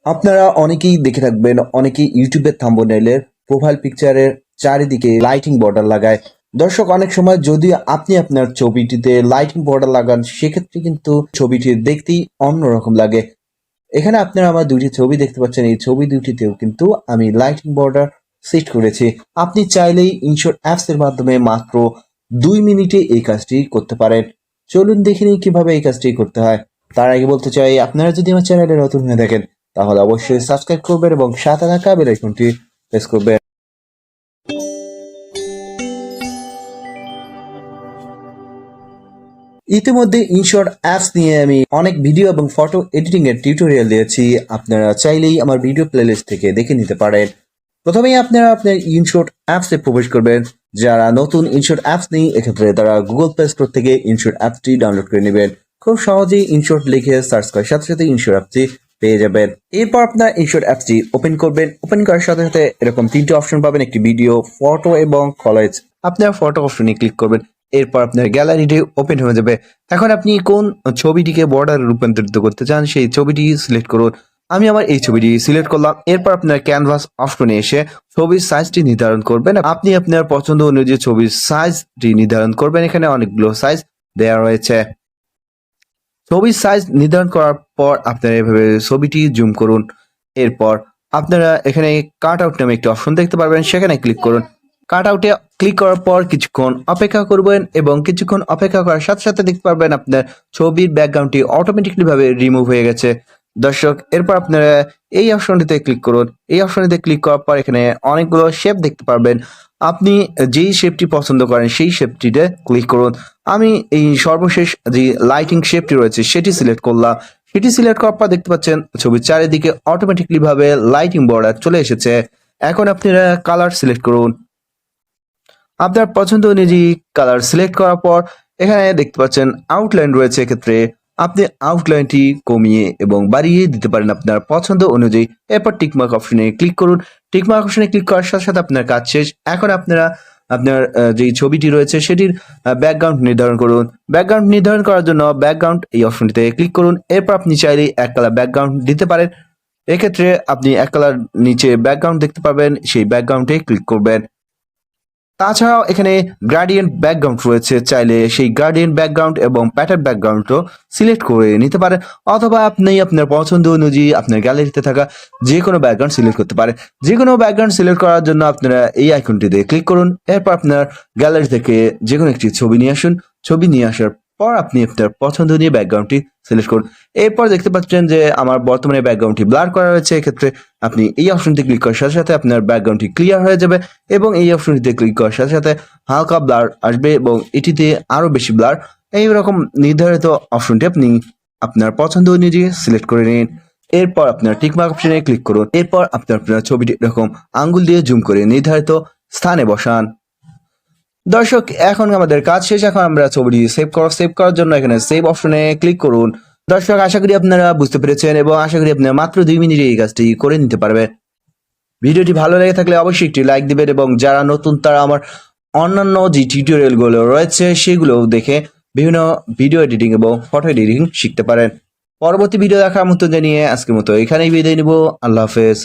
আপনারা অনেকেই দেখে থাকবেন, অনেকেই ইউটিউবের থাম্বনেইলের প্রোফাইল পিকচারের চারিদিকে লাইটিং বর্ডার লাগায়। দর্শক, অনেক সময় যদি আপনি আপনার ছবিটিতে লাইটিং বর্ডার লাগান, সেক্ষেত্রে কিন্তু ছবিটি দেখতেই অন্যরকম লাগে। এখানে আপনারা আমার দুইটি ছবি দেখতে পাচ্ছেন, এই ছবি দুটিতেও কিন্তু আমি লাইটিং বর্ডার সেট করেছি। আপনি চাইলেই ইনশট অ্যাপস এর মাধ্যমে মাত্র 2 মিনিটে এই কাজটি করতে পারেন। চলুন দেখে নিই কিভাবে এই কাজটি করতে হয়। তার আগে বলতে চাই, আপনারা যদি আমার চ্যানেলে নতুন হয়ে থাকেন তাহলে অবশ্যই সাবস্ক্রাইব করবেন এবং সাথে থাকা বেল আইকনটি প্রেস করবেন। ইতিমধ্যে ইনশট অ্যাপস নিয়ে আমি অনেক ভিডিও এবং ফটো এডিটিং এর টিউটোরিয়াল দিয়েছি। আপনারা চাইলেই আমার ভিডিও প্লেলিস্ট থেকে দেখে নিতে পারেন। প্রথমেই আপনারা আপনার ইনশট অ্যাপস এ প্রবেশ করবেন। যারা নতুন ইনশট অ্যাপস নেই, এক্ষেত্রে তারা গুগল প্লে স্টোর থেকে ইনশট অ্যাপসটি ডাউনলোড করে নেবেন। খুব সহজেই ইনশট লিখে সার্চ করার সাথে সাথে ইনশট অ্যাপসটি পেয়ে যাবেন। এরপর আপনার ইনশট অ্যাপসটি ওপেন করবেন। ওপেন করার সাথে সাথে এরকম তিনটি অপশন পাবেন, একটি ভিডিও, ফটো এবং কলেজ। আপনার ফটো অপশনে ক্লিক করবেন। এরপর আপনার গ্যালারিটি ওপেন হয়ে যাবে। এখন আপনি কোন ছবিটিকে বর্ডারে রূপান্তরিত করতে চান সেই ছবিটি সিলেক্ট করুন। আমি আমার এই ছবিটি সিলেক্ট করলাম। এরপর আপনার ক্যানভাস অপশনে এসে ছবির সাইজটি নির্ধারণ করবেন। আপনি আপনার পছন্দ অনুযায়ী ছবির সাইজটি নির্ধারণ করবেন। এখানে অনেকগুলো সাইজ দেওয়া রয়েছে। ছবির সাইজ নির্ধারণ করার পর আপনারা এভাবে ছবিটি জুম করুন। এরপর আপনারা এখানে কাট আউট নামে একটি অপশন দেখতে পারবেন, সেখানে ক্লিক করুন। কাট আউটে ক্লিক করার পর কিছুক্ষণ অপেক্ষা করবেন এবং কিছুক্ষণ অপেক্ষা করার সাথে সাথে দেখতে পারবেন আপনার ছবির ব্যাকগ্রাউন্ডটি অটোমেটিকলি ভাবে রিমুভ হয়ে গেছে। দর্শক, এরপর আপনারা এই অপশনটিতে ক্লিক করুন। এই অপশনটিতে ক্লিক করার পর এখানে অনেকগুলো শেপ দেখতে পারবেন। আপনি যেই শেপটি পছন্দ করেন সেই শেপটিতে ক্লিক করুন। আমি এই সর্বশেষ যে লাইটিং শেপটি রয়েছে সেটি সিলেক্ট করলাম। সেটি সিলেক্ট করার পর দেখতে পাচ্ছেন ছবির চারিদিকে অটোমেটিকলি ভাবে লাইটিং বর্ডার চলে এসেছে। এখন আপনারা কালার সিলেক্ট করুন। আপনার পছন্দ অনুযায়ী কালার সিলেক্ট করার পর এখানে দেখতে পাচ্ছেন আউটলাইন রয়েছে। এক্ষেত্রে আপনি আউটলাইনটি কমিয়ে এবং বাড়িয়ে দিতে পারেন আপনার পছন্দ অনুযায়ী। এরপর টিকমার্ক অপশনে ক্লিক করুন। টিকমার্ক অপশনে ক্লিক করার সাথে সাথে আপনার কাজ শেষ। এখন আপনারা আপনার যেই ছবিটি রয়েছে সেটির ব্যাকগ্রাউন্ড নির্ধারণ করুন। ব্যাকগ্রাউন্ড নির্ধারণ করার জন্য ব্যাকগ্রাউন্ড এই অপশনটিতে ক্লিক করুন। এরপর আপনি চাইলেই এক কালার ব্যাকগ্রাউন্ড দিতে পারেন। এক্ষেত্রে আপনি এক কালার নিচে ব্যাকগ্রাউন্ড দেখতে পাবেন, সেই ব্যাকগ্রাউন্ডে ক্লিক করবেন। তাছাড়াও এখানে গ্রেডিয়েন্ট ব্যাকগ্রাউন্ড রয়েছে, চাইলে সেই গ্রেডিয়েন্ট ব্যাকগ্রাউন্ড এবং প্যাটার্ন ব্যাকগ্রাউন্ডও সিলেক্ট করে নিতে পারেন, অথবা আপনি আপনার পছন্দ অনুযায়ী আপনার গ্যালারিতে থাকা যে কোনো ব্যাকগ্রাউন্ড সিলেক্ট করতে পারেন। যে কোনো ব্যাকগ্রাউন্ড সিলেক্ট করার জন্য আপনারা এই আইকনটিতে ক্লিক করুন। এরপর আপনার গ্যালারি থেকে যে কোনো একটি ছবি নিয়ে আসুন। ছবি নিয়ে আসার পর আপনি আপনার পছন্দ নিয়ে ব্যাকগ্রাউন্ডটি সিলেক্ট করুন। এরপর দেখতে পাচ্ছেন যে আমার বর্তমানে ব্যাকগ্রাউন্ডটি ব্লার করা রয়েছে। এক্ষেত্রে আপনি এই অপশনটি ক্লিক করার সাথে সাথে আপনার ব্যাকগ্রাউন্ডটি ক্লিয়ার হয়ে যাবে এবং এই অপশনটিতে ক্লিক করার সাথে সাথে হালকা ব্লার আসবে এবং এটিতে আরো বেশি ব্লার। এইরকম নির্ধারিত অপশনটি আপনি আপনার পছন্দ অনুযায়ী সিলেক্ট করে নিন। এরপর আপনার টিকমার্ক অপশনে ক্লিক করুন। এরপর আপনার ছবিটি এরকম আঙ্গুল দিয়ে জুম করে নির্ধারিত স্থানে বসান। দর্শক, এখন আমাদের কাজ শেষ। এখন আমরা ছবিটি সেভ করার জন্য এখানে সেভ অপশনে ক্লিক করুন। দর্শক, আশা করি আপনারা বুঝতে পেরেছেন এবং আশা করি আপনারা মাত্র 2 মিনিটে এই কাজটি করে নিতে পারবেন। ভিডিওটি ভালো লেগে থাকলে অবশ্যই একটি লাইক দিবেন এবং যারা নতুন তারা আমার অন্যান্য যে টিউটোরিয়ালগুলো রয়েছে সেগুলো দেখে বিভিন্ন ভিডিও এডিটিং এবং ফটো এডিটিং শিখতে পারেন। পরবর্তী ভিডিও দেখার মতো জানিয়ে আজকের মতো এখানেই বিদায় নিব। আল্লাহ হাফেজ।